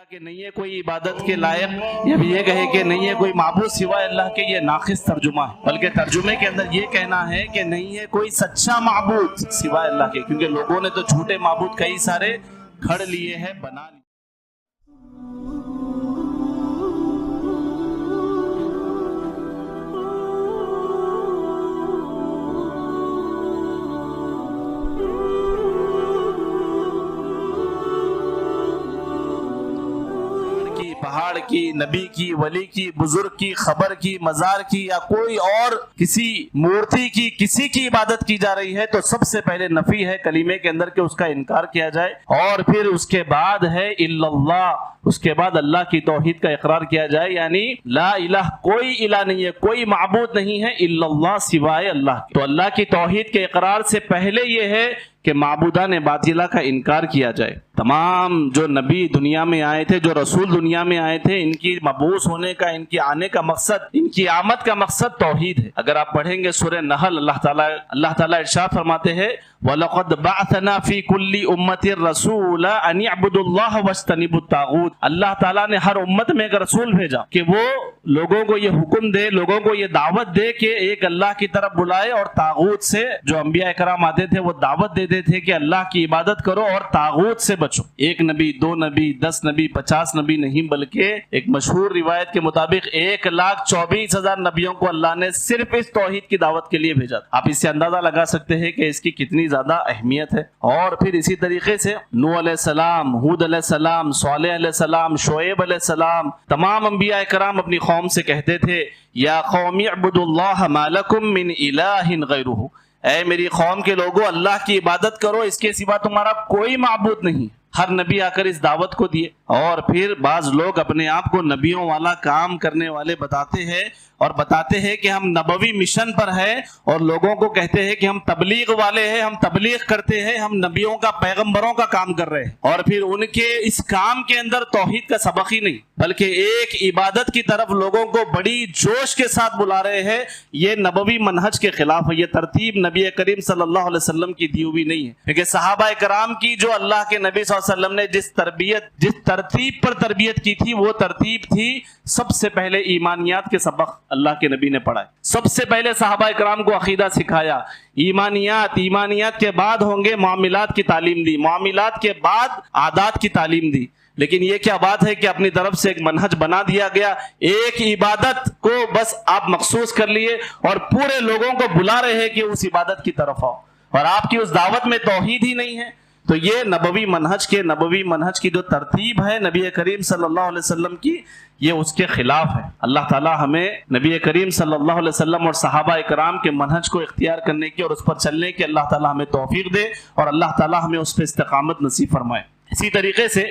کہ نہیں ہے کوئی عبادت کے لائق، یا یہ کہے کہ نہیں ہے کوئی معبود سوائے اللہ کے، یہ ناقص ترجمہ ہے، بلکہ ترجمے کے اندر یہ کہنا ہے کہ نہیں ہے کوئی سچا معبود سوائے اللہ کے، کیونکہ لوگوں نے تو جھوٹے معبود کئی سارے گھڑ لیے ہیں، بنا لیے۔ پہاڑ کی، نبی کی، ولی کی، بزرگ کی، خبر کی، مزار کی، یا کوئی اور کسی مورتی کی، کسی کی عبادت کی جا رہی ہے تو سب سے پہلے نفی ہے کلمے کے اندر کہ اس کا انکار کیا جائے، اور پھر اس کے بعد ہے الا اللہ، اس کے بعد اللہ کی توحید کا اقرار کیا جائے، یعنی لا الہ، کوئی الہ نہیں ہے، کوئی معبود نہیں ہے الا اللہ، سوائے اللہ۔ تو اللہ کی توحید کے اقرار سے پہلے یہ ہے کہ معبودان باطلہ کا انکار کیا جائے۔ تمام جو نبی دنیا میں آئے تھے، جو رسول دنیا میں آئے تھے، ان کی مبعوث ہونے کا، ان کی آنے کا مقصد، ان کی آمد کا مقصد توحید ہے۔ اگر آپ پڑھیں گے سورہ نحل، اللہ تعالیٰ ارشاد فرماتے ہیں وَلَقَدْ بَعْثَنَا فِي كُلِّ أُمَّةٍ رَسُولًا أَنِ اعْبُدُوا اللَّهَ وَاجْتَنِبُوا الطَّاغُوتَ۔ اللہ تعالیٰ نے ہر امت میں ایک رسول بھیجا کہ وہ لوگوں کو یہ حکم دے، لوگوں کو یہ دعوت دے کہ ایک اللہ کی طرف بلائے، اور طاغوت سے، جو انبیاء کرام آتے تھے وہ دعوت دیتے تھے کہ اللہ کی عبادت کرو اور طاغوت سے بچو۔ ایک نبی، 2 نبی، 10 نبی، 50 نبی نہیں، بلکہ ایک مشہور روایت کے مطابق 1,24,000 نبیوں کو اللہ نے صرف اس توحید کی دعوت کے لیے بھیجا۔ آپ اس سے اندازہ لگا سکتے ہیں کہ اس کی کتنی زیادہ اہمیت ہے۔ اور پھر اسی طریقے سے نوح علیہ السلام، ہود علیہ السلام، صالح علیہ السلام، شعیب علیہ السلام، تمام انبیاء کرام اپنی قوم سے کہتے تھے یا قوم اعبدوا اللہ ما لکم من الہ غیرہ، اے میری قوم کے لوگوں، اللہ کی عبادت کرو، اس کے سوا تمہارا کوئی معبود نہیں۔ ہر نبی آ کر اس دعوت کو دیے، اور پھر بعض لوگ اپنے آپ کو نبیوں والا کام کرنے والے بتاتے ہیں، اور بتاتے ہیں کہ ہم نبوی مشن پر ہیں، اور لوگوں کو کہتے ہیں کہ ہم تبلیغ والے ہیں، ہم تبلیغ کرتے ہیں، ہم نبیوں کا، پیغمبروں کا کام کر رہے ہیں، اور پھر ان کے اس کام کے اندر توحید کا سبق ہی نہیں، بلکہ ایک عبادت کی طرف لوگوں کو بڑی جوش کے ساتھ بلا رہے ہیں۔ یہ نبوی منہج کے خلاف ہے، یہ ترتیب نبی کریم صلی اللہ علیہ وسلم کی دی ہوئی نہیں ہے، کیونکہ صحابہ کرام کی جو اللہ کے نبی صلی اللہ علیہ وسلم نے جس ترتیب پر تربیت کی تھی، وہ ترتیب تھی سب سے پہلے ایمانیات کے سبق اللہ کے نبی نے پڑھائے، سب سے پہلے صحابہ کرام کو عقیدہ سکھایا، ایمانیات کے بعد ہوں گے معاملات کی تعلیم دی، معاملات کے بعد عادات کی تعلیم دی۔ لیکن یہ کیا بات ہے کہ اپنی طرف سے ایک منہج بنا دیا گیا، ایک عبادت کو بس آپ مخصوص کر لیے اور پورے لوگوں کو بلا رہے ہیں کہ اس عبادت کی طرف آؤ، اور آپ کی اس دعوت میں توحید ہی نہیں ہے۔ تو یہ نبوی منہج کی جو ترتیب ہے نبی کریم صلی اللہ علیہ وسلم کی، یہ اس کے خلاف ہے۔ اللہ تعالی ہمیں نبی کریم صلی اللہ علیہ وسلم اور صحابہ کرام کے منہج کو اختیار کرنے کی اور اس پر چلنے کی اللہ تعالی ہمیں توفیق دے، اور اللہ تعالی ہمیں اس پہ استقامت نصیب فرمائے۔ اسی طریقے سے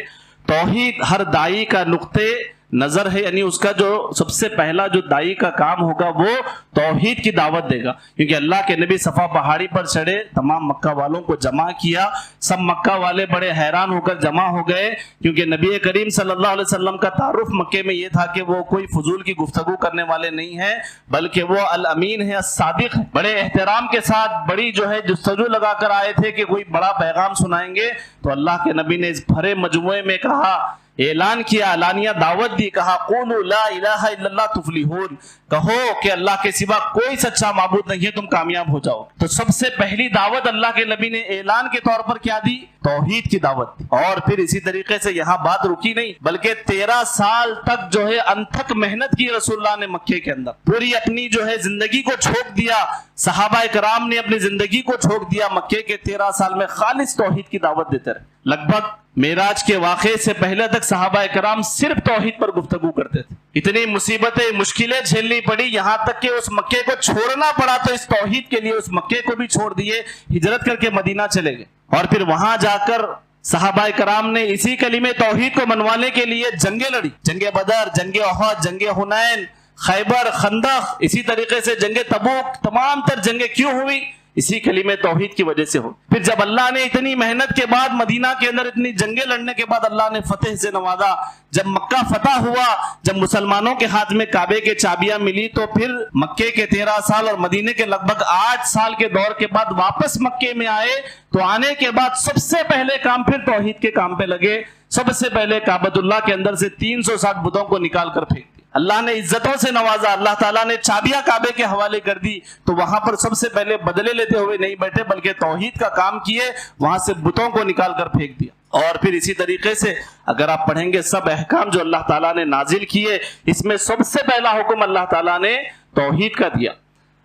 توحید ہر داعی کا نقطہ نظر ہے، یعنی اس کا جو سب سے پہلا جو داعی کا کام ہوگا وہ توحید کی دعوت دے گا، کیونکہ اللہ کے نبی صفا پہاڑی پر چڑھے، تمام مکہ والوں کو جمع کیا، سب مکہ والے بڑے حیران ہو کر جمع ہو گئے، کیونکہ نبی کریم صلی اللہ علیہ وسلم کا تعارف مکے میں یہ تھا کہ وہ کوئی فضول کی گفتگو کرنے والے نہیں ہیں، بلکہ وہ الامین ہے، الصادق ہے۔ بڑے احترام کے ساتھ بڑی جو ہے جستجو لگا کر آئے تھے کہ کوئی بڑا پیغام سنائیں گے، تو اللہ کے نبی نے اس بھرے مجموعے میں کہا، اعلان کیا، اعلانیہ دعوت دی، کہا قولوا لا الہ الا اللہ تفلحون، کہو کہ اللہ کے سوا کوئی سچا معبود نہیں ہے، تم کامیاب ہو جاؤ۔ تو سب سے پہلی دعوت اللہ کے نبی نے اعلان کے طور پر کیا دی؟ توحید کی دعوت دی۔ اور پھر اسی طریقے سے یہاں بات رکی نہیں، بلکہ 13 سال تک جو ہے انتھک محنت کی رسول اللہ نے مکے کے اندر، پوری اپنی جو ہے زندگی کو چھوڑ دیا، صحابہ کرام نے اپنی زندگی کو چھوڑ دیا، مکے کے 13 سال میں خالص توحید کی دعوت دیتے رہے۔ لگ بھگ معراج کے واقعے سے پہلے تک صحابہ کرام صرف توحید پر گفتگو کرتے تھے۔ اتنی مصیبتیں، مشکلیں جھیلنی پڑی، یہاں تک کہ اس مکے کو چھوڑنا پڑا، تو اس توحید کے لیے اس مکے کو بھی چھوڑ دیے، ہجرت کر کے مدینہ چلے گئے، اور پھر وہاں جا کر صحابہ کرام نے اسی کلمہ توحید کو منوانے کے لیے جنگیں لڑی، جنگ بدر، جنگ احد، جنگ حنین، خیبر، خندق، اسی طریقے سے جنگ تبوک، تمام تر جنگیں کیوں ہوئی؟ اسی کلمہ توحید کی وجہ سے ہو۔ پھر جب اللہ نے اتنی محنت کے بعد، مدینہ کے اندر اتنی جنگیں لڑنے کے بعد اللہ نے فتح سے نوازا، جب مکہ فتح ہوا، جب مسلمانوں کے ہاتھ میں کعبے کے چابیاں ملی، تو پھر مکے کے 13 سال اور مدینے کے لگ بھگ 8 سال کے دور کے بعد واپس مکے میں آئے، تو آنے کے بعد سب سے پہلے کام پھر توحید کے کام پہ لگے، سب سے پہلے کعبۃ اللہ کے اندر سے 360 بتوں کو نکال کر پھینک دیا۔ اللہ نے عزتوں سے نوازا، اللہ تعالیٰ نے چابیاں کعبے کے حوالے کر دی، تو وہاں پر سب سے پہلے بدلے لیتے ہوئے نہیں بیٹھے بلکہ توحید کا کام کیے، وہاں سے بتوں کو نکال کر پھینک دیا۔ اور پھر اسی طریقے سے اگر آپ پڑھیں گے سب احکام جو اللہ تعالیٰ نے نازل کیے، اس میں سب سے پہلا حکم اللہ تعالیٰ نے توحید کا دیا۔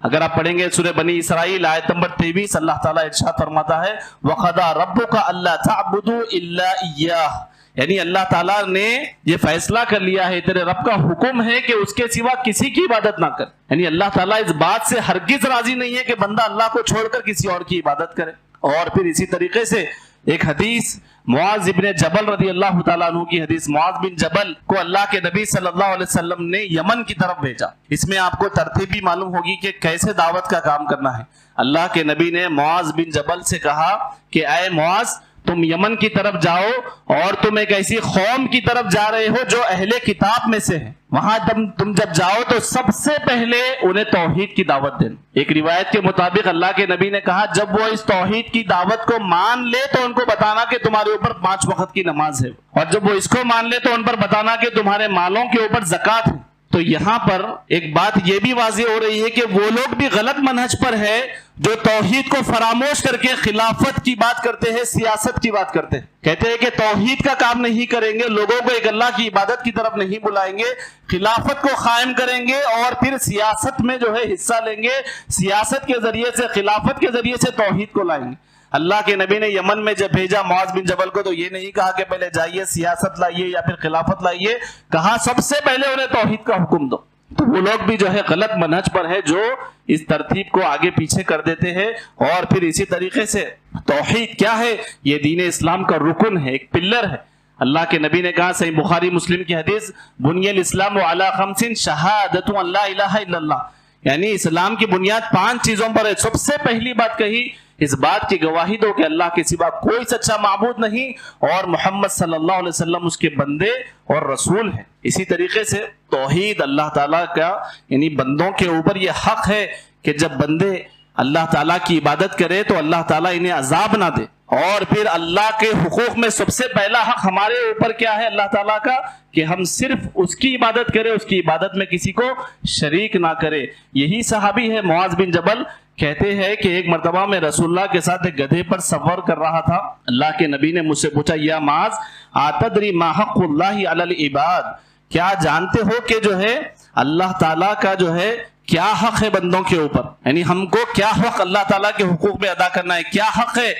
اگر آپ پڑھیں گے سورہ بنی اسرائیل آیت نمبر 23، اللہ تعالیٰ ارشاد فرماتا ہے وَقَضَىٰ رَبُّكَ أَلَّا تَعْبُدُوا إِلَّا إِيَّاهُ، یعنی اللہ تعالیٰ نے یہ فیصلہ کر لیا ہے، تیرے رب کا حکم ہے کہ اس کے سوا کسی کی عبادت نہ کر۔ یعنی اللہ تعالیٰ اس بات سے ہرگز راضی نہیں ہے کہ بندہ اللہ کو چھوڑ کر کسی اور کی عبادت کرے۔ اور پھر اسی طریقے سے ایک حدیث معاذ ابن جبل رضی اللہ تعالیٰ عنہ کی حدیث، معاذ بن جبل کو اللہ کے نبی صلی اللہ علیہ وسلم نے یمن کی طرف بھیجا۔ اس میں آپ کو ترتیب بھی معلوم ہوگی کہ کیسے دعوت کا کام کرنا ہے۔ اللہ کے نبی نے معاذ بن جبل سے کہا کہ اے معاذ، تم یمن کی طرف جاؤ اور تم ایک ایسی قوم کی طرف جا رہے ہو جو اہل کتاب میں سے ہے، وہاں تم جب جاؤ تو سب سے پہلے انہیں توحید کی دعوت دینا۔ ایک روایت کے مطابق اللہ کے نبی نے کہا جب وہ اس توحید کی دعوت کو مان لے تو ان کو بتانا کہ تمہارے اوپر 5 وقت کی نماز ہے، اور جب وہ اس کو مان لے تو ان پر بتانا کہ تمہارے مالوں کے اوپر زکوٰۃ ہے۔ تو یہاں پر ایک بات یہ بھی واضح ہو رہی ہے کہ وہ لوگ بھی غلط منہج پر ہے جو توحید کو فراموش کر کے خلافت کی بات کرتے ہیں، سیاست کی بات کرتے ہیں، کہتے ہیں کہ توحید کا کام نہیں کریں گے، لوگوں کو ایک اللہ کی عبادت کی طرف نہیں بلائیں گے، خلافت کو قائم کریں گے اور پھر سیاست میں جو ہے حصہ لیں گے، سیاست کے ذریعے سے، خلافت کے ذریعے سے توحید کو لائیں گے۔ اللہ کے نبی نے یمن میں جب بھیجا معاذ بن جبل کو تو یہ نہیں کہا کہ پہلے جائیے سیاست لائیے یا پھر خلافت لائیے، کہا سب سے پہلے انہیں توحید کا حکم دو۔ تو وہ لوگ بھی جو ہے غلط منہج پر ہے جو اس ترتیب کو آگے پیچھے کر دیتے ہیں۔ اور پھر اسی طریقے سے توحید کیا ہے؟ یہ دین اسلام کا رکن ہے، ایک پلر ہے۔ اللہ کے نبی نے کہا صحیح بخاری مسلم کی حدیث بنی الاسلام علی 5 شہادت ان لا الہ الا اللہ، یعنی اسلام کی بنیاد 5 چیزوں پر ہے۔ سب سے پہلی بات کہی اس بات کی گواہی دو کہ اللہ کے سوا کوئی سچا معبود نہیں اور محمد صلی اللہ علیہ وسلم اس کے بندے اور رسول ہیں۔ اسی طریقے سے توحید اللہ تعالیٰ کا یعنی بندوں کے اوپر یہ حق ہے کہ جب بندے اللہ تعالیٰ کی عبادت کرے تو اللہ تعالیٰ انہیں عذاب نہ دے۔ اور پھر اللہ کے حقوق میں سب سے پہلا حق ہمارے اوپر کیا ہے اللہ تعالیٰ کا؟ کہ ہم صرف اس کی عبادت کریں، اس کی عبادت میں کسی کو شریک نہ کرے۔ یہی صحابی ہے معاذ بن جبل، کہتے ہیں کہ ایک مرتبہ میں رسول اللہ کے ساتھ ایک گدھے پر سفر کر رہا تھا۔ اللہ کے نبی نے مجھ سے پوچھا یا معاذ اتدری ما حق اللہ علی العباد، کیا جانتے ہو کہ جو ہے اللہ تعالیٰ کا جو ہے کیا حق ہے بندوں کے اوپر، یعنی ہم کو کیا حق اللہ تعالیٰ کے حقوق میں ادا کرنا ہے، کیا حق ہے؟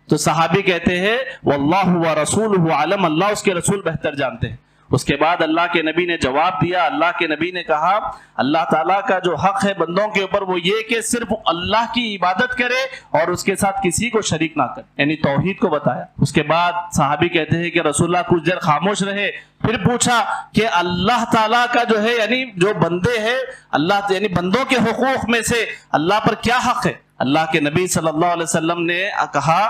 تو صحابی کہتے ہیں واللہ ورسولہ عالم، اللہ اس کے رسول بہتر جانتے ہیں۔ اس کے بعد اللہ کے نبی نے جواب دیا، اللہ کے نبی نے کہا اللہ تعالیٰ کا جو حق ہے بندوں کے اوپر وہ یہ کہ صرف اللہ کی عبادت کرے اور اس کے ساتھ کسی کو شریک نہ کرے، یعنی توحید کو بتایا۔ اس کے بعد صحابی کہتے ہیں کہ رسول اللہ کچھ دیر خاموش رہے، پھر پوچھا کہ اللہ تعالیٰ کا جو ہے یعنی جو بندے ہیں اللہ یعنی بندوں کے حقوق میں سے اللہ پر کیا حق ہے؟ اللہ کے نبی صلی اللہ علیہ وسلم نے کہا،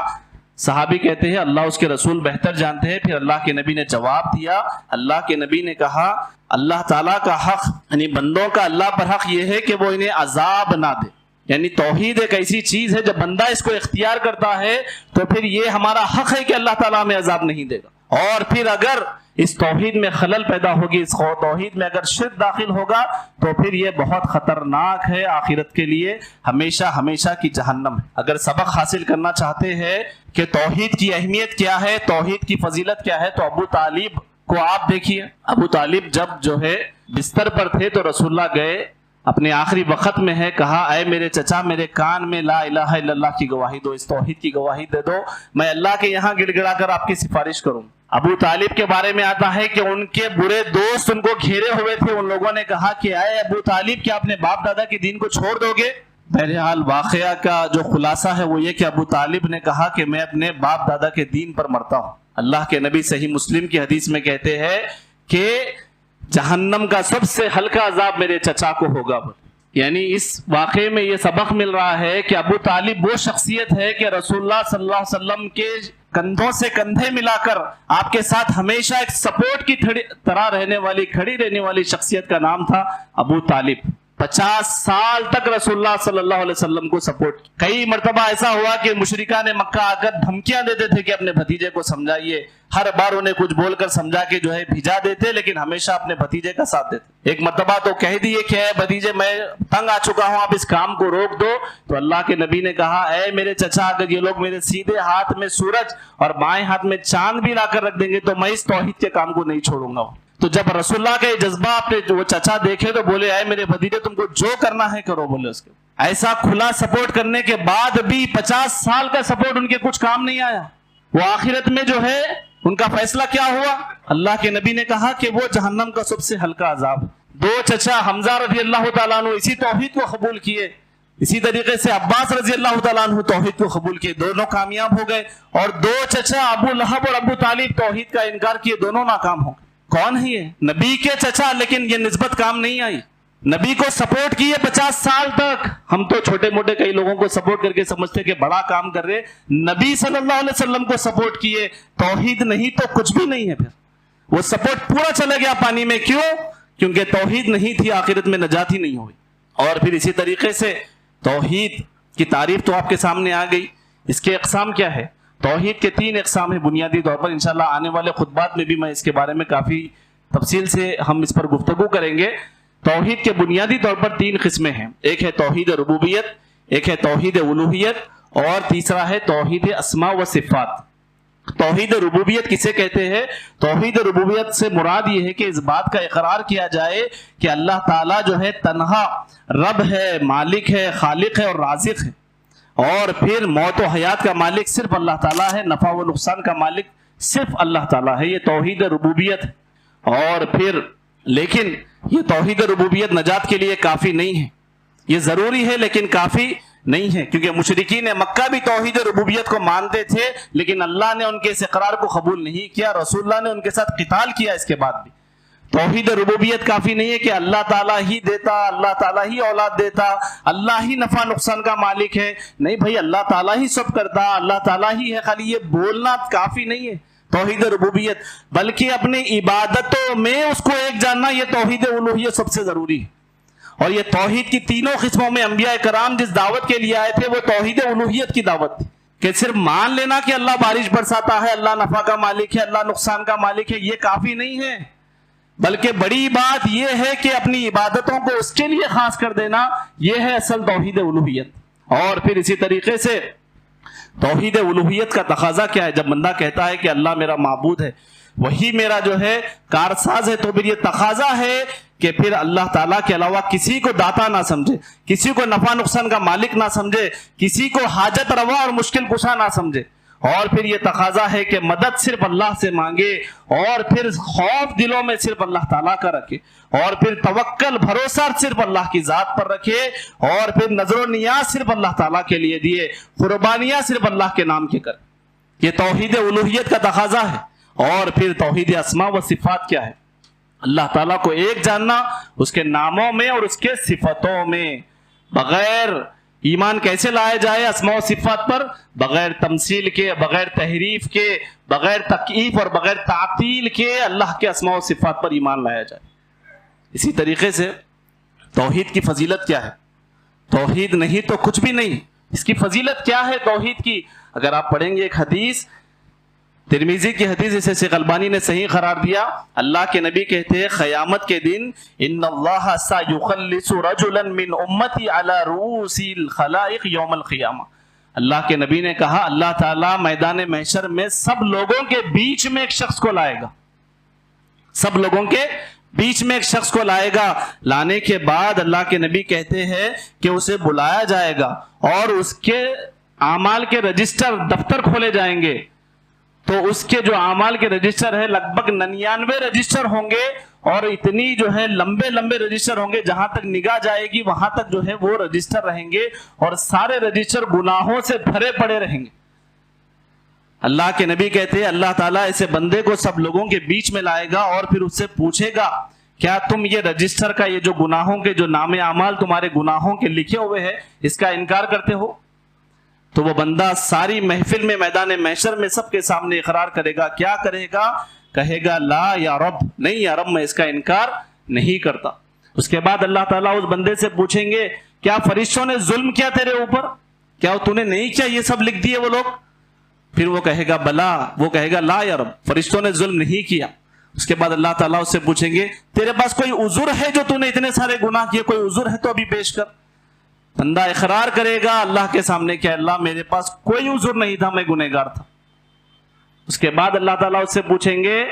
صحابی کہتے ہیں اللہ اس کے رسول بہتر جانتے ہیں۔ پھر اللہ کے نبی نے جواب دیا، اللہ کے نبی نے کہا اللہ تعالیٰ کا حق یعنی بندوں کا اللہ پر حق یہ ہے کہ وہ انہیں عذاب نہ دے، یعنی توحید ایک ایسی چیز ہے جب بندہ اس کو اختیار کرتا ہے تو پھر یہ ہمارا حق ہے کہ اللہ تعالیٰ ہمیں عذاب نہیں دے گا۔ اور پھر اگر اس توحید میں خلل پیدا ہوگی، اس توحید میں اگر شرک داخل ہوگا تو پھر یہ بہت خطرناک ہے، آخرت کے لیے ہمیشہ ہمیشہ کی جہنم ہے۔ اگر سبق حاصل کرنا چاہتے ہیں کہ توحید کی اہمیت کیا ہے، توحید کی فضیلت کیا ہے، تو ابو طالب کو آپ دیکھیے۔ ابو طالب جب جو ہے بستر پر تھے تو رسول اللہ گئے، اپنے آخری وقت میں ہے، کہا اے میرے چچا میرے کان میں لا الہ الا اللہ کی گواہی دو، اس توحید کی گواہی دے دو، میں اللہ کے یہاں گڑ گڑا کر آپ کی سفارش کروں۔ ابو طالب کے بارے میں آتا ہے کہ ان کے برے دوست ان کو گھیرے ہوئے تھے، ان لوگوں نے کہا کہ اے ابو طالب کیا اپنے باپ دادا کے دین کو چھوڑ دو گے؟ بہرحال واقعہ کا جو خلاصہ ہے وہ یہ کہ ابو طالب نے کہا کہ میں اپنے باپ دادا کے دین پر مرتا ہوں۔ اللہ کے نبی صحیح مسلم کی حدیث میں کہتے ہیں کہ جہنم کا سب سے ہلکا عذاب میرے چچا کو ہوگا۔ یعنی اس واقعے میں یہ سبق مل رہا ہے کہ ابو طالب وہ شخصیت ہے کہ رسول اللہ صلی اللہ علیہ وسلم کے کندھوں سے کندھے ملا کر آپ کے ساتھ ہمیشہ ایک سپورٹ کی طرح رہنے والی، کھڑی رہنے والی شخصیت کا نام تھا ابو طالب۔ 50 سال تک رسول اللہ صلی اللہ علیہ وسلم کو سپورٹ کیا۔ کئی مرتبہ ایسا ہوا کہ مشرکان مکہ آ کر دھمکیاں دیتے تھے کہ اپنے بھتیجے کو سمجھائیے، ہر بار انہیں کچھ بول کر سمجھا کے جو ہے بھیجا دیتے، لیکن ہمیشہ اپنے بھتیجے کا ساتھ دیتے۔ ایک مرتبہ تو کہہ دیے کہ اے بھتیجے میں تنگ آ چکا ہوں، آپ اس کام کو روک دو، تو اللہ کے نبی نے کہا اے میرے چچا، اگر یہ لوگ میرے سیدھے ہاتھ میں سورج اور بائیں ہاتھ میں چاند بھی لا کر رکھ دیں گے تو میں اس توحید کے کام کو نہیں چھوڑوں گا۔ تو جب رسول اللہ کا یہ جذبہ اپنے وہ چچا دیکھے تو بولے اے میرے بھتیجے تم کو جو کرنا ہے کرو، بولے اس کے ایسا کھلا سپورٹ کرنے کے بعد بھی 50 سال کا سپورٹ ان کے کچھ کام نہیں آیا۔ وہ آخرت میں جو ہے ان کا فیصلہ کیا ہوا؟ اللہ کے نبی نے کہا کہ وہ جہنم کا سب سے ہلکا عذاب۔ دو چچا حمزہ رضی اللہ تعالیٰ عنہ اسی توحید کو قبول کیے، اسی طریقے سے عباس رضی اللہ تعالیٰ عنہ توحید کو قبول کیے، دونوں کامیاب ہو گئے، اور دو چچا ابو لہب اور ابو طالب توحید کا انکار کیے، دونوں ناکام ہو گئے۔ کون ہے یہ؟ نبی کے چچا، لیکن یہ نسبت کام نہیں آئی۔ نبی کو سپورٹ کیے 50 سال تک۔ ہم تو چھوٹے موٹے کئی لوگوں کو سپورٹ کر کے سمجھتے کہ بڑا کام کر رہے، نبی صلی اللہ علیہ وسلم کو سپورٹ کیے، توحید نہیں تو کچھ بھی نہیں ہے۔ پھر وہ سپورٹ پورا چلا گیا پانی میں، کیوں؟ کیونکہ توحید نہیں تھی، آخرت میں نجات ہی نہیں ہوئی۔ اور پھر اسی طریقے سے توحید کی تعریف تو آپ کے سامنے آ گئی۔ اس کے اقسام کیا ہے؟ توحید کے 3 اقسام ہیں بنیادی طور پر، انشاءاللہ آنے والے خطبات میں بھی میں اس کے بارے میں کافی تفصیل سے ہم اس پر گفتگو کریں گے۔ توحید کے بنیادی طور پر 3 قسمیں ہیں، ایک ہے توحید ربوبیت، ایک ہے توحید الوہیت، اور تیسرا ہے توحید اسماء و صفات۔ توحید ربوبیت کسے کہتے ہیں؟ توحید ربوبیت سے مراد یہ ہے کہ اس بات کا اقرار کیا جائے کہ اللہ تعالیٰ جو ہے تنہا رب ہے، مالک ہے، خالق ہے اور رازق ہے، اور پھر موت و حیات کا مالک صرف اللہ تعالیٰ ہے، نفع و نقصان کا مالک صرف اللہ تعالیٰ ہے۔ یہ توحید ربوبیت ہے۔ اور پھر لیکن یہ توحید ربوبیت نجات کے لیے کافی نہیں ہے، یہ ضروری ہے لیکن کافی نہیں ہے، کیونکہ مشرکین مکہ بھی توحید ربوبیت کو مانتے تھے، لیکن اللہ نے ان کے اس اقرار کو قبول نہیں کیا، رسول اللہ نے ان کے ساتھ قتال کیا۔ اس کے بعد بھی توحید ربوبیت کافی نہیں ہے کہ اللہ تعالیٰ ہی دیتا، اللہ تعالیٰ ہی اولاد دیتا، اللہ ہی نفع نقصان کا مالک ہے، نہیں بھائی، اللہ تعالیٰ ہی سب کرتا، اللہ تعالیٰ ہی ہے، خالی یہ بولنا کافی نہیں ہے توحید ربوبیت، بلکہ اپنی عبادتوں میں اس کو ایک جاننا، یہ توحید الوہیت سب سے ضروری ہے۔ اور یہ توحید کی 3 قسموں میں انبیاء کرام جس دعوت کے لیے آئے تھے وہ توحید الوہیت کی دعوت تھی، کہ صرف مان لینا کہ اللہ بارش برساتا ہے، اللہ نفع کا مالک ہے، اللہ نقصان کا مالک ہے، یہ کافی نہیں ہے، بلکہ بڑی بات یہ ہے کہ اپنی عبادتوں کو اس کے لیے خاص کر دینا، یہ ہے اصل توحید الوہیت۔ اور پھر اسی طریقے سے توحید الوہیت کا تقاضا کیا ہے؟ جب بندہ کہتا ہے کہ اللہ میرا معبود ہے، وہی میرا جو ہے کارساز ہے، تو پھر یہ تقاضا ہے کہ پھر اللہ تعالیٰ کے علاوہ کسی کو داتا نہ سمجھے، کسی کو نفع نقصان کا مالک نہ سمجھے، کسی کو حاجت روا اور مشکل کشا نہ سمجھے۔ اور پھر یہ تقاضا ہے کہ مدد صرف اللہ سے مانگے، اور پھر خوف دلوں میں صرف اللہ تعالیٰ کا رکھے، اور پھر توکل بھروسہ صرف اللہ کی ذات پر رکھے، اور پھر نظر و نیاز صرف اللہ تعالیٰ کے لیے دیے، قربانیاں صرف اللہ کے نام کے کرے۔ یہ توحید الوہیت کا تقاضا ہے۔ اور پھر توحید اسماء و صفات کیا ہے؟ اللہ تعالیٰ کو ایک جاننا اس کے ناموں میں اور اس کے صفتوں میں۔ بغیر ایمان کیسے لایا جائے اسماء و صفات پر؟ بغیر تمثیل کے، بغیر تحریف کے، بغیر تکییف اور بغیر تعطیل کے اللہ کے اسماء و صفات پر ایمان لایا جائے۔ اسی طریقے سے توحید کی فضیلت کیا ہے؟ توحید نہیں تو کچھ بھی نہیں۔ اس کی فضیلت کیا ہے توحید کی؟ اگر آپ پڑھیں گے ایک حدیث، ترمذی کی حدیث، اسے شیخ البانی نے صحیح قرار دیا، اللہ کے نبی کہتے ہیں قیامت کے دن ان اللہ سیخلص رجلا من امتی علی رؤوس الخلائق یوم القیامہ۔ اللہ کے نبی نے کہا اللہ تعالیٰ میدان محشر میں سب لوگوں کے بیچ میں ایک شخص کو لائے گا، سب لوگوں کے بیچ میں ایک شخص کو لائے گا۔ لانے کے بعد اللہ کے نبی کہتے ہیں کہ اسے بلایا جائے گا اور اس کے اعمال کے رجسٹر دفتر کھولے جائیں گے، تو اس کے جو اعمال کے رجسٹر ہے لگ بھگ 99 رجسٹر ہوں گے، اور اتنی جو ہے لمبے لمبے رجسٹر ہوں گے، جہاں تک نگاہ جائے گی وہاں تک جو ہے وہ رجسٹر رہیں گے، اور سارے رجسٹر گناہوں سے بھرے پڑے رہیں گے۔ اللہ کے نبی کہتے ہیں اللہ تعالیٰ ایسے بندے کو سب لوگوں کے بیچ میں لائے گا اور پھر اس سے پوچھے گا کیا تم یہ رجسٹر کا یہ جو گناہوں کے جو نام اعمال تمہارے گناہوں کے لکھے ہوئے ہیں اس کا انکار کرتے ہو؟ تو وہ بندہ ساری محفل میں میدان محشر میں سب کے سامنے اقرار کرے گا، کیا کرے گا؟ کہے گا لا یا رب، نہیں یا رب میں اس کا انکار نہیں کرتا۔ اس کے بعد اللہ تعالیٰ اس بندے سے پوچھیں گے کیا فرشتوں نے ظلم کیا تیرے اوپر؟ کیا تو نے نہیں کیا؟ یہ سب لکھ دیے وہ لوگ؟ پھر وہ کہے گا بلا، وہ کہے گا لا یا رب، فرشتوں نے ظلم نہیں کیا۔ اس کے بعد اللہ تعالیٰ اس سے پوچھیں گے تیرے پاس کوئی عذر ہے جو تو نے اتنے سارے گناہ کیے؟ کوئی عذر ہے تو ابھی پیش کر۔ بندہ اقرار کرے گا اللہ کے سامنے کہ اللہ میرے پاس کوئی عذر نہیں تھا، میں گنہگار تھا۔ اس کے بعد اللہ تعالیٰ اس سے پوچھیں گے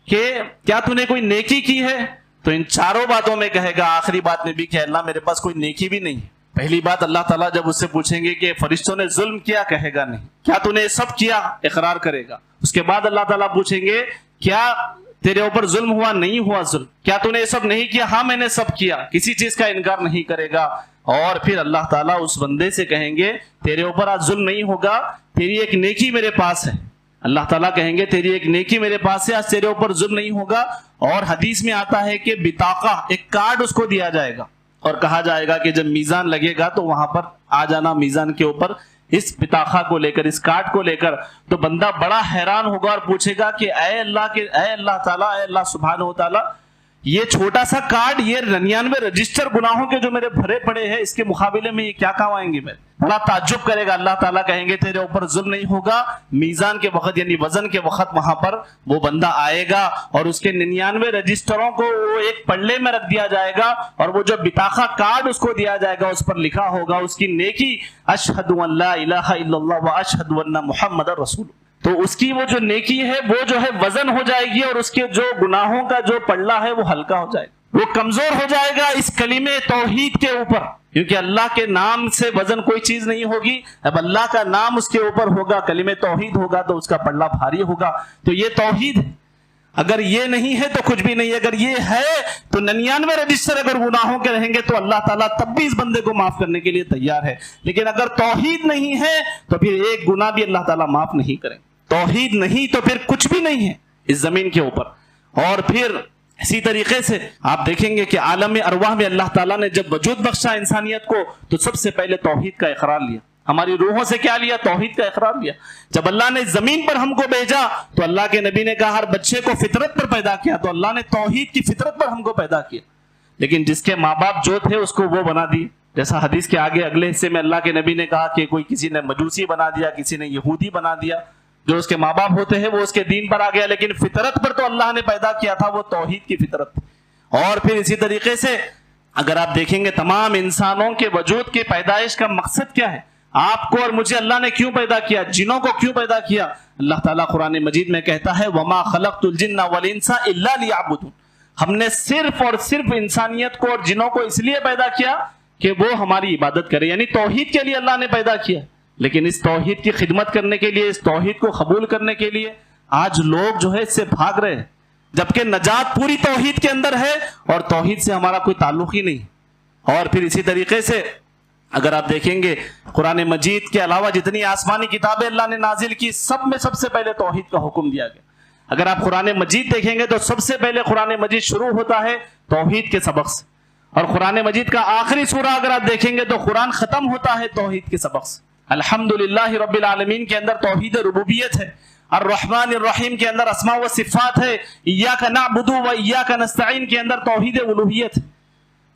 کہ کیا تو نے کوئی نیکی کی ہے؟ تو ان چاروں باتوں میں کہے گا آخری بات میں بھی کہ اللہ میرے پاس کوئی نیکی بھی نہیں ہے۔ پہلی بات اللہ تعالیٰ جب اس سے پوچھیں گے کہ فرشتوں نے ظلم کیا، کہے گا نہیں۔ کیا تو نے یہ سب کیا؟ اقرار کرے گا۔ اس کے بعد اللہ تعالیٰ پوچھیں گے کیا تیرے اوپر ظلم ہوا؟ نہیں ہوا ظلم۔ کیا تو نے یہ سب نہیں کیا؟ ہاں میں نے سب کیا۔ کسی چیز کا انکار نہیں کرے گا۔ اور پھر اللہ تعالیٰ اس بندے سے کہیں گے تیرے اوپر آج ظلم نہیں ہوگا، تیری ایک نیکی میرے پاس ہے۔ اللہ تعالیٰ کہیں گے تیری ایک نیکی میرے پاس ہے، آج تیرے اوپر ظلم نہیں ہوگا۔ اور حدیث میں آتا ہے کہ بطاقہ، ایک کارڈ اس کو دیا جائے گا اور کہا جائے گا کہ جب میزان لگے گا تو وہاں پر آ جانا میزان کے اوپر اس بطاقہ کو لے کر، اس کارڈ کو لے کر۔ تو بندہ بڑا حیران ہوگا اور پوچھے گا کہ اے اللہ تعالیٰ، اے اللہ سبحانہ و تعالیٰ، یہ چھوٹا سا کارڈ، یہ 99 رجسٹر گناہوں کے جو میرے بھرے پڑے ہیں، اس کے مقابلے میں یہ کیا کام آئیں گے؟ میرے بڑا تعجب کرے گا۔ اللہ تعالیٰ کہیں گے تیرے اوپر ظلم نہیں ہوگا۔ میزان کے وقت یعنی وزن کے وقت وہاں پر وہ بندہ آئے گا اور اس کے 99 رجسٹروں کو وہ ایک پلڑے میں رکھ دیا جائے گا، اور وہ جو بطاقہ کارڈ اس کو دیا جائے گا اس پر لکھا ہوگا اس کی نیکی اشہد ان لا الہ الا اللہ واشہد ان محمد رسول۔ تو اس کی وہ جو نیکی ہے وہ جو ہے وزن ہو جائے گی، اور اس کے جو گناہوں کا جو پلڑا ہے وہ ہلکا ہو جائے گا، وہ کمزور ہو جائے گا اس کلمے توحید کے اوپر، کیونکہ اللہ کے نام سے وزن کوئی چیز نہیں ہوگی۔ اب اللہ کا نام اس کے اوپر ہوگا، کلمے توحید ہوگا تو اس کا پلڑا بھاری ہوگا۔ تو یہ توحید ہے۔ اگر یہ نہیں ہے تو کچھ بھی نہیں۔ اگر یہ ہے تو 99 رجسٹر اگر گناہوں کے رہیں گے تو اللہ تعالیٰ تب بھی اس بندے کو معاف کرنے کے لیے تیار ہے۔ لیکن اگر توحید نہیں ہے تو پھر ایک گناہ بھی اللہ تعالیٰ معاف نہیں کریں۔ توحید نہیں تو پھر کچھ بھی نہیں ہے اس زمین کے اوپر۔ اور پھر اسی طریقے سے آپ دیکھیں گے کہ عالم ارواح میں اللہ تعالیٰ نے جب وجود بخشا انسانیت کو تو سب سے پہلے توحید کا اقرار لیا۔ ہماری روحوں سے کیا لیا؟ توحید کا اقرار لیا۔ جب اللہ نے زمین پر ہم کو بھیجا تو اللہ کے نبی نے کہا ہر بچے کو فطرت پر پیدا کیا، تو اللہ نے توحید کی فطرت پر ہم کو پیدا کیا۔ لیکن جس کے ماں باپ جو تھے اس کو وہ بنا دی، جیسا حدیث کے آگے اگلے حصے میں اللہ کے نبی نے کہا کہ کوئی کسی نے مجوسی بنا دیا، کسی نے یہودی بنا دیا۔ جو اس کے ماں باپ ہوتے ہیں وہ اس کے دین پر آ گیا، لیکن فطرت پر تو اللہ نے پیدا کیا تھا وہ توحید کی فطرت تھی۔ اور پھر اسی طریقے سے اگر آپ دیکھیں گے تمام انسانوں کے وجود کی پیدائش کا مقصد کیا ہے؟ آپ کو اور مجھے اللہ نے کیوں پیدا کیا؟ جنوں کو کیوں پیدا کیا؟ اللہ تعالیٰ قرآن مجید میں کہتا ہے وَمَا خَلَقْتُ الْجِنَّ وَالْإِنسَ إِلَّا لِيَعْبُدُونِ، ہم نے صرف اور صرف انسانیت کو اور جنوں کو اس لیے پیدا کیا کہ وہ ہماری عبادت کرے، یعنی توحید کے لیے اللہ نے پیدا کیا۔ لیکن اس توحید کی خدمت کرنے کے لیے، اس توحید کو قبول کرنے کے لیے آج لوگ جو ہے اس سے بھاگ رہے ہیں، جبکہ نجات پوری توحید کے اندر ہے اور توحید سے ہمارا کوئی تعلق ہی نہیں۔ اور پھر اسی طریقے سے اگر آپ دیکھیں گے قرآن مجید کے علاوہ جتنی آسمانی کتابیں اللہ نے نازل کی سب میں سب سے پہلے توحید کا حکم دیا گیا۔ اگر آپ قرآن مجید دیکھیں گے تو سب سے پہلے قرآن مجید شروع ہوتا ہے توحید کے سبق سے، اور قرآن مجید کا آخری سورہ اگر آپ دیکھیں گے تو قرآن ختم ہوتا ہے توحید کے سبق سے۔ الحمدللہ رب العالمین کے اندر توحید ربوبیت ہے، الرحمن الرحیم کے اندر اسماء و صفات ہے، ایاک نعبد و ایاک نستعین کے اندر توحید الوہیت ہے،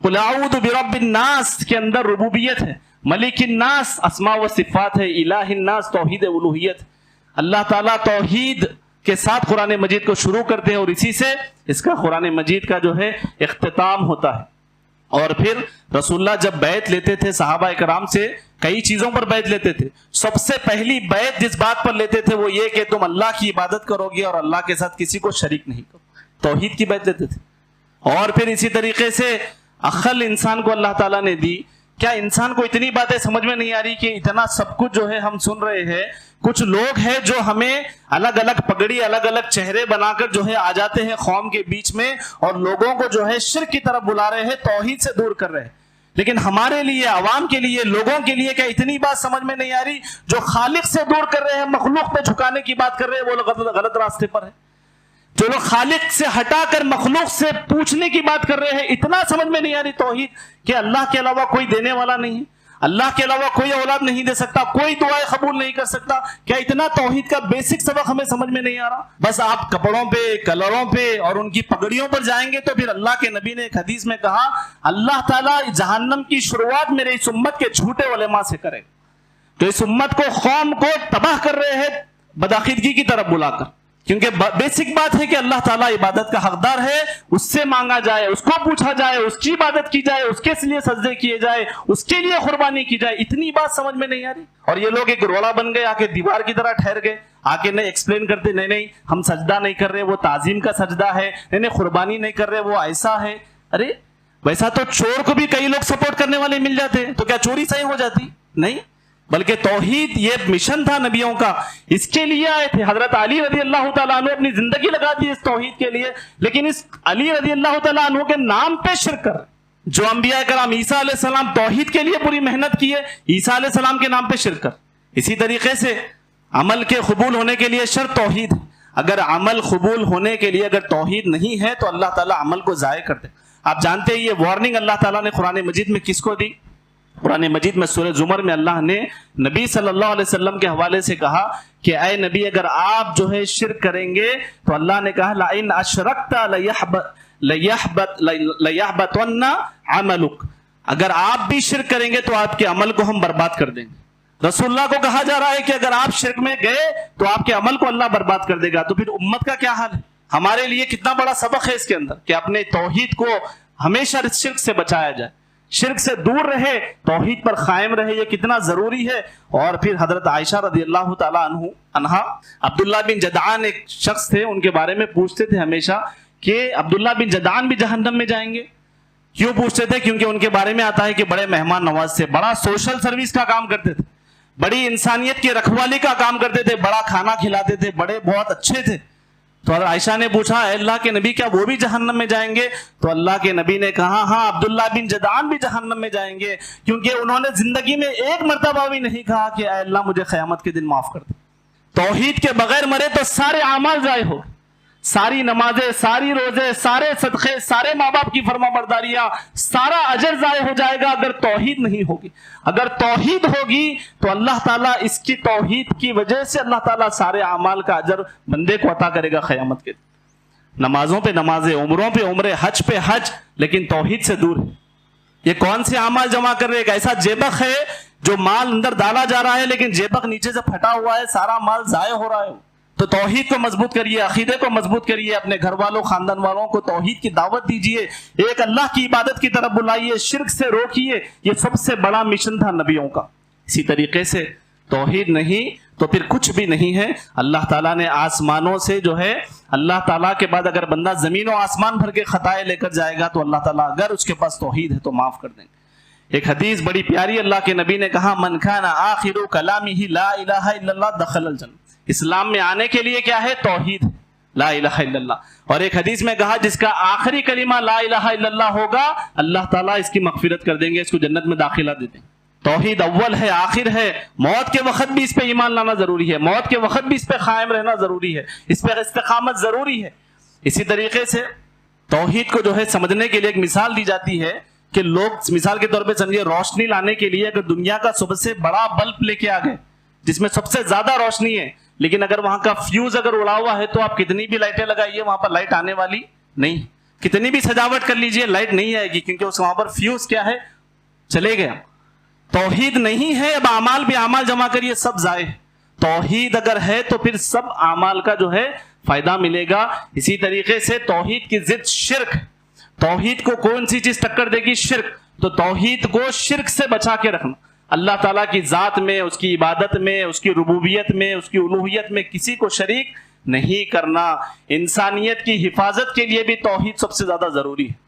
قل اعوذ برب الناس کے اندر ربوبیت ہے، ملک الناس اسماء و صفات ہے، الہ الناس توحید الوہیت۔ اللہ تعالیٰ توحید کے ساتھ قرآن مجید کو شروع کرتے ہیں اور اسی سے اس کا قرآن مجید کا جو ہے اختتام ہوتا ہے۔ اور پھر رسول اللہ جب بیعت لیتے تھے صحابہ کرام سے کئی چیزوں پر بیعت لیتے تھے، سب سے پہلی بیعت جس بات پر لیتے تھے وہ یہ کہ تم اللہ کی عبادت کرو گے اور اللہ کے ساتھ کسی کو شریک نہیں کرو، توحید کی بیعت لیتے تھے۔ اور پھر اسی طریقے سے عقل انسان کو اللہ تعالیٰ نے دی۔ کیا انسان کو اتنی باتیں سمجھ میں نہیں آ رہی کہ اتنا سب کچھ جو ہے ہم سن رہے ہیں؟ کچھ لوگ ہیں جو ہمیں الگ الگ پگڑی الگ الگ چہرے بنا کر جو ہے آ جاتے ہیں قوم کے بیچ میں اور لوگوں کو جو ہے شرک کی طرف بلا رہے ہیں، توحید سے دور کر رہے ہیں۔ لیکن ہمارے لیے، عوام کے لیے، لوگوں کے لیے کیا اتنی بات سمجھ میں نہیں آ رہی؟ جو خالق سے دور کر رہے ہیں، مخلوق پہ جھکانے کی بات کر رہے ہیں، وہ لوگ غلط راستے پر ہیں۔ جو لوگ خالق سے ہٹا کر مخلوق سے پوچھنے کی بات کر رہے ہیں، اتنا سمجھ میں نہیں آ رہی توحید کہ اللہ کے علاوہ کوئی دینے والا نہیں ہے، اللہ کے علاوہ کوئی اولاد نہیں دے سکتا, کوئی دعائیں قبول نہیں کر سکتا. کیا اتنا توحید کا بیسک سبق ہمیں سمجھ میں نہیں آ رہا؟ بس آپ کپڑوں پہ, کلروں پہ اور ان کی پگڑیوں پر جائیں گے تو پھر اللہ کے نبی نے ایک حدیث میں کہا اللہ تعالیٰ جہنم کی شروعات میرے اس امت کے جھوٹے علماء سے کرے, تو اس امت کو, قوم کو تباہ کر رہے ہیں بدعقیدگی کی طرف بلا کر. کیونکہ بیسک بات ہے کہ اللہ تعالیٰ عبادت کا حقدار ہے, اس سے مانگا جائے, اس کو پوچھا جائے, اس کی عبادت کی جائے, اس کے لیے سجدے کیے جائے, اس کے لیے قربانی کی جائے. اتنی بات سمجھ میں نہیں آ رہی, اور یہ لوگ ایک روڑا بن گئے, آ کے دیوار کی طرح ٹھہر گئے, آ کے نہیں ایکسپلین کرتے, نہیں نہیں ہم سجدہ نہیں کر رہے, وہ تعظیم کا سجدہ ہے, نہیں نہیں قربانی نہیں کر رہے, وہ ایسا ہے. ارے ویسا تو چور کو بھی کئی لوگ سپورٹ کرنے والے مل جاتے, تو کیا چوری صحیح ہو جاتی؟ نہیں, بلکہ توحید یہ مشن تھا نبیوں کا, اس کے لیے آئے تھے. حضرت علی رضی اللہ تعالیٰ عنہ اپنی زندگی لگا دی اس توحید کے لیے, لیکن اس علی رضی اللہ تعالیٰ عنہ کے نام پہ شرک کر. جو انبیاء کرام عیسیٰ علیہ السلام توحید کے لیے پوری محنت کیے, عیسیٰ علیہ السلام کے نام پہ شرک کر. اسی طریقے سے عمل کے قبول ہونے کے لیے شرط توحید. اگر عمل قبول ہونے کے لیے اگر توحید نہیں ہے تو اللہ تعالیٰ عمل کو ضائع کر دے. آپ جانتے ہیں یہ وارننگ اللہ تعالیٰ نے قرآن مجید میں کس کو دی؟ قرآن مجید میں سورہ زمر میں اللہ نے نبی صلی اللہ علیہ وسلم کے حوالے سے کہا کہ اے نبی اگر آپ جو ہے شرک کریں گے تو اللہ نے کہا لَإِنْ أَشْرَكْتَ لَيَحْبَطَنَّ عَمَلُكَ, اگر آپ بھی شرک کریں گے تو آپ کے عمل کو ہم برباد کر دیں گے. رسول اللہ کو کہا جا رہا ہے کہ اگر آپ شرک میں گئے تو آپ کے عمل کو اللہ برباد کر دے گا. تو پھر امت کا کیا حال ہے؟ ہمارے لیے کتنا بڑا سبق ہے اس کے اندر کہ اپنے توحید کو ہمیشہ شرک سے بچایا جائے, شرک سے دور رہے, توحید پر قائم رہے, یہ کتنا ضروری ہے. اور پھر حضرت عائشہ رضی اللہ تعالیٰ عنہا, عبداللہ بن جدعان ایک شخص تھے, ان کے بارے میں پوچھتے تھے ہمیشہ کہ عبداللہ بن جدعان بھی جہنم میں جائیں گے. کیوں پوچھتے تھے؟ کیونکہ ان کے بارے میں آتا ہے کہ بڑے مہمان نواز تھے, بڑا سوشل سروس کا کام کرتے تھے, بڑی انسانیت کی رکھوالی کا کام کرتے تھے, بڑا کھانا کھلاتے تھے, بڑے بہت اچھے تھے. تو حضرت عائشہ نے پوچھا اے اللہ کے نبی کیا وہ بھی جہنم میں جائیں گے؟ تو اللہ کے نبی نے کہا ہاں عبداللہ بن جدعان بھی جہنم میں جائیں گے, کیونکہ انہوں نے زندگی میں ایک مرتبہ بھی نہیں کہا کہ اے اللہ مجھے قیامت کے دن معاف کر دے. توحید کے بغیر مرے تو سارے اعمال ضائع ہو, ساری نمازیں, ساری روزے, سارے صدقے, سارے ماں باپ کی فرما برداریاں, سارا اجر ضائع ہو جائے گا اگر توحید نہیں ہوگی. اگر توحید ہوگی تو اللہ تعالیٰ اس کی توحید کی وجہ سے اللہ تعالیٰ سارے اعمال کا اجر بندے کو عطا کرے گا قیامت کے دن. نمازوں پہ نمازیں, عمروں پہ عمرے, حج پہ حج, لیکن توحید سے دور ہے. یہ کون سے اعمال جمع کر رہے؟ ایک ایسا جیبک ہے جو مال اندر ڈالا جا رہا ہے لیکن جیبک نیچے سے پھٹا ہوا ہے, سارا مال ضائع ہو رہا ہے. تو توحید کو مضبوط کریے, عقیدے کو مضبوط کریے, اپنے گھر والوں, خاندان والوں کو توحید کی دعوت دیجیے, ایک اللہ کی عبادت کی طرف بلائیے, شرک سے روکیے. یہ سب سے بڑا مشن تھا نبیوں کا. اسی طریقے سے توحید نہیں تو پھر کچھ بھی نہیں ہے. اللہ تعالیٰ نے آسمانوں سے جو ہے, اللہ تعالیٰ کے بعد اگر بندہ زمین و آسمان بھر کے خطائیں لے کر جائے گا تو اللہ تعالیٰ اگر اس کے پاس توحید ہے تو معاف کر دیں گے. ایک حدیث بڑی پیاری اللہ کے نبی نے کہا من کان آخر کلامہ لا الہ الا اللہ دخل الجنہ. اسلام میں آنے کے لیے کیا ہے؟ توحید, لا الہ الا اللہ. اور ایک حدیث میں کہا جس کا آخری کلمہ لا الہ الا اللہ ہوگا اللہ تعالیٰ اس کی مغفرت کر دیں گے, اس کو جنت میں داخلہ دے دیں گے. توحید اول ہے, آخر ہے. موت کے وقت بھی اس پہ ایمان لانا ضروری ہے, موت کے وقت بھی اس پہ قائم رہنا ضروری ہے, اس پہ استقامت ضروری ہے. اسی طریقے سے توحید کو جو ہے سمجھنے کے لیے ایک مثال دی جاتی ہے کہ لوگ مثال کے طور پہ سمجھے روشنی لانے کے لیے اگر دنیا کا سب سے بڑا بلب لے کے آ گئے جس میں سب سے زیادہ روشنی ہے, لیکن اگر وہاں کا فیوز اگر اڑا ہوا ہے تو آپ کتنی بھی لائٹیں لگائیے وہاں پر لائٹ آنے والی نہیں. کتنی بھی سجاوٹ کر لیجئے لائٹ نہیں آئے گی, کیونکہ اس وہاں پر فیوز کیا ہے؟ چلے گیا. توحید نہیں ہے, اب اعمال بھی اعمال جمع کریے, سب ضائع. توحید اگر ہے تو پھر سب اعمال کا جو ہے فائدہ ملے گا. اسی طریقے سے توحید کی ضد شرک. توحید کو کون سی چیز ٹکر دے گی؟ شرک. تو توحید کو شرک سے بچا کے رکھنا, اللہ تعالیٰ کی ذات میں, اس کی عبادت میں, اس کی ربوبیت میں, اس کی الوہیت میں کسی کو شریک نہیں کرنا. انسانیت کی حفاظت کے لیے بھی توحید سب سے زیادہ ضروری ہے.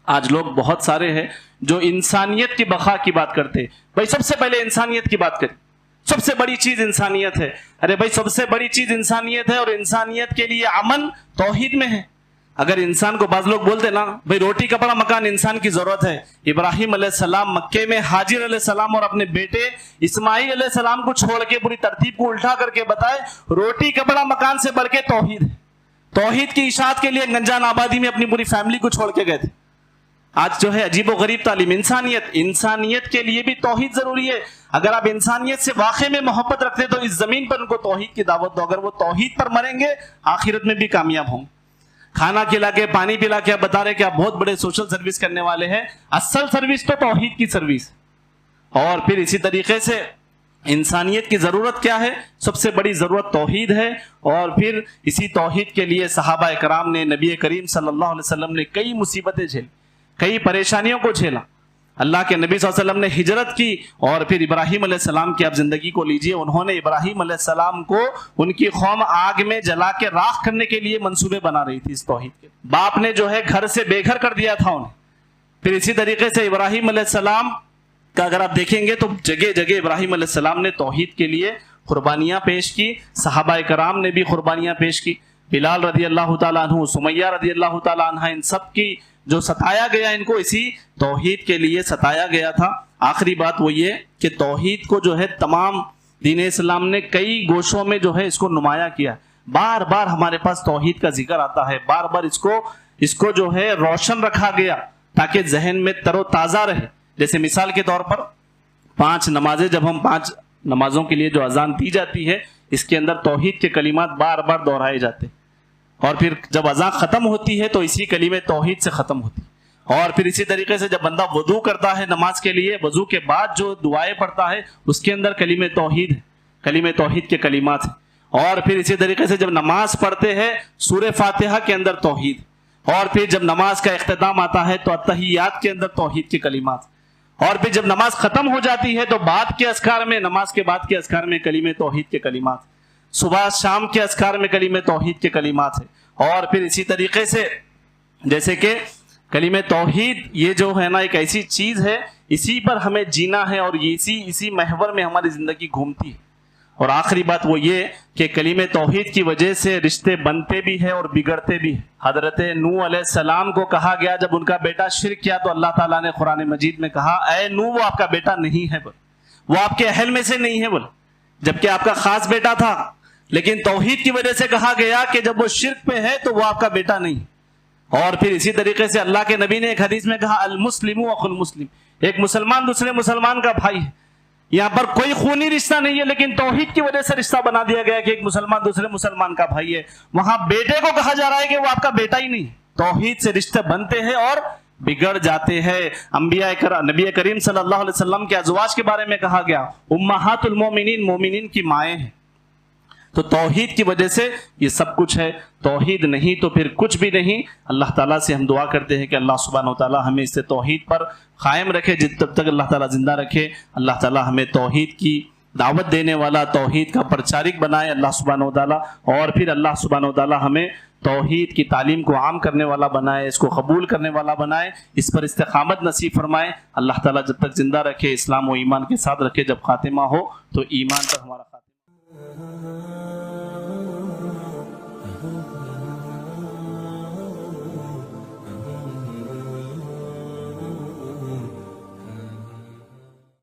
آج لوگ بہت سارے ہیں جو انسانیت کی بقا کی بات کرتے ہیں. بھائی سب سے پہلے انسانیت کی بات کریں, سب سے بڑی چیز انسانیت ہے. ارے بھائی سب سے بڑی چیز انسانیت ہے اور انسانیت کے لیے امن توحید میں ہے. اگر انسان کو بعض لوگ بولتے نا بھائی روٹی کپڑا مکان انسان کی ضرورت ہے. ابراہیم علیہ السلام مکے میں حاجر علیہ السلام اور اپنے بیٹے اسماعیل علیہ السلام کو چھوڑ کے پوری ترتیب کو الٹا کر کے بتائے روٹی کپڑا مکان سے بڑھ کے توحید ہے. توحید کی اشاعت کے لیے گنجان آبادی میں اپنی پوری فیملی کو چھوڑ کے گئے تھے. آج جو ہے عجیب و غریب تعلیم. انسانیت کے لیے بھی توحید ضروری ہے. اگر آپ انسانیت سے واقعی میں محبت رکھتے تو اس زمین پر ان کو توحید کی دعوت دو. اگر وہ توحید پر مریں گے آخرت میں بھی کامیاب ہوں. کھانا کھلا کے پانی پلا کے آپ بتا رہے کہ آپ بہت بڑے سوشل سروس کرنے والے ہیں. اصل سروس تو توحید کی سروس. اور پھر اسی طریقے سے انسانیت کی ضرورت کیا ہے؟ سب سے بڑی ضرورت توحید ہے. اور پھر اسی توحید کے لیے صحابہ کرام نے, نبی کریم صلی اللہ علیہ وسلم نے کئی مصیبتیں جھیلی, کئی پریشانیوں کو جھیلا. اللہ کے نبی صلی اللہ علیہ وسلم نے ہجرت کی, اور پھر ابراہیم علیہ السلام کی آپ زندگی کو لیجئے. انہوں نے ابراہیم علیہ السلام کو ان کی قوم آگ میں جلا کے راکھ کرنے کے لیے منصوبے بنا رہی تھی اس توحید کے. باپ نے جو ہے گھر سے بے گھر کر دیا تھا انہیں. پھر اسی طریقے سے ابراہیم علیہ السلام کا اگر آپ دیکھیں گے تو جگہ جگہ ابراہیم علیہ السلام نے توحید کے لیے قربانیاں پیش کی. صحابہ کرام نے بھی قربانیاں پیش کی. بلال رضی اللہ تعالیٰ عنہ, سمیہ رضی اللہ تعالیٰ عنہ, ان سب کی جو ستایا گیا, ان کو اسی توحید کے لیے ستایا گیا تھا. آخری بات وہ یہ کہ توحید کو جو ہے تمام دین اسلام نے کئی گوشوں میں جو ہے اس کو نمایاں کیا. بار بار ہمارے پاس توحید کا ذکر آتا ہے, بار بار اس کو جو ہے روشن رکھا گیا تاکہ ذہن میں تر و تازہ رہے. جیسے مثال کے طور پر 5 نمازیں, جب ہم 5 نمازوں کے لیے جو اذان دی جاتی ہے اس کے اندر توحید کے کلمات بار بار دہرائے جاتے ہیں. اور پھر جب اذان ختم ہوتی ہے تو اسی کلمے توحید سے ختم ہوتی. اور پھر اسی طریقے سے جب بندہ وضو کرتا ہے نماز کے لیے, وضو کے بعد جو دعائیں پڑھتا ہے اس کے اندر کلمے توحید ہے, کلمے توحید کے کلمات ہیں. اور پھر اسی طریقے سے جب نماز پڑھتے ہیں سورہ فاتحہ کے اندر توحید. اور پھر جب نماز کا اختتام آتا ہے تو التحیات کے اندر توحید کے کلمات. اور پھر جب نماز ختم ہو جاتی ہے تو بعد کے اذکار میں, نماز کے بعد کے اذکار میں کلمے توحید کے کلمات. صبح شام کے اذکار میں کلمے توحید کے کلمات ہیں. اور پھر اسی طریقے سے جیسے کہ کلمہ توحید یہ جو ہے نا ایک ایسی چیز ہے, اسی پر ہمیں جینا ہے اور اسی محور میں ہماری زندگی گھومتی ہے. اور آخری بات وہ یہ کہ کلمہ توحید کی وجہ سے رشتے بنتے بھی ہیں اور بگڑتے بھی ہیں. حضرت نوح علیہ السلام کو کہا گیا جب ان کا بیٹا شرک کیا تو اللہ تعالیٰ نے قرآن مجید میں کہا اے نوح وہ آپ کا بیٹا نہیں ہے, وہ آپ کے اہل میں سے نہیں ہے, جبکہ آپ کا خاص بیٹا تھا. لیکن توحید کی وجہ سے کہا گیا کہ جب وہ شرک پہ ہے تو وہ آپ کا بیٹا نہیں. اور پھر اسی طریقے سے اللہ کے نبی نے ایک حدیث میں کہا المسلم اخو المسلم, ایک مسلمان دوسرے مسلمان کا بھائی ہے. یہاں پر کوئی خونی رشتہ نہیں ہے لیکن توحید کی وجہ سے رشتہ بنا دیا گیا کہ ایک مسلمان دوسرے مسلمان کا بھائی ہے. وہاں بیٹے کو کہا جا رہا ہے کہ وہ آپ کا بیٹا ہی نہیں. توحید سے رشتے بنتے ہیں اور بگڑ جاتے ہیں. نبی کریم صلی اللہ علیہ وسلم کے ازواج کے بارے میں کہا گیا امہات المومنین, مومنین کی مائیں ہیں. تو توحید کی وجہ سے یہ سب کچھ ہے, توحید نہیں تو پھر کچھ بھی نہیں. اللہ تعالیٰ سے ہم دعا کرتے ہیں کہ اللہ سبحانہ وتعالیٰ ہمیں اس سے توحید پر قائم رکھے جب تک اللہ تعالیٰ زندہ رکھے. اللہ تعالیٰ ہمیں توحید کی دعوت دینے والا, توحید کا پرچارک بنائے اللہ سبحانہ وتعالیٰ. اور پھر اللہ سبحانہ وتعالیٰ ہمیں توحید کی تعلیم کو عام کرنے والا بنائے, اس کو قبول کرنے والا بنائے, اس پر استقامت نصیب فرمائے. اللہ تعالیٰ جب تک زندہ رکھے, اسلام و ایمان کے ساتھ رکھے, جب خاتمہ ہو تو ایمان پر ہمارا خاتمہ.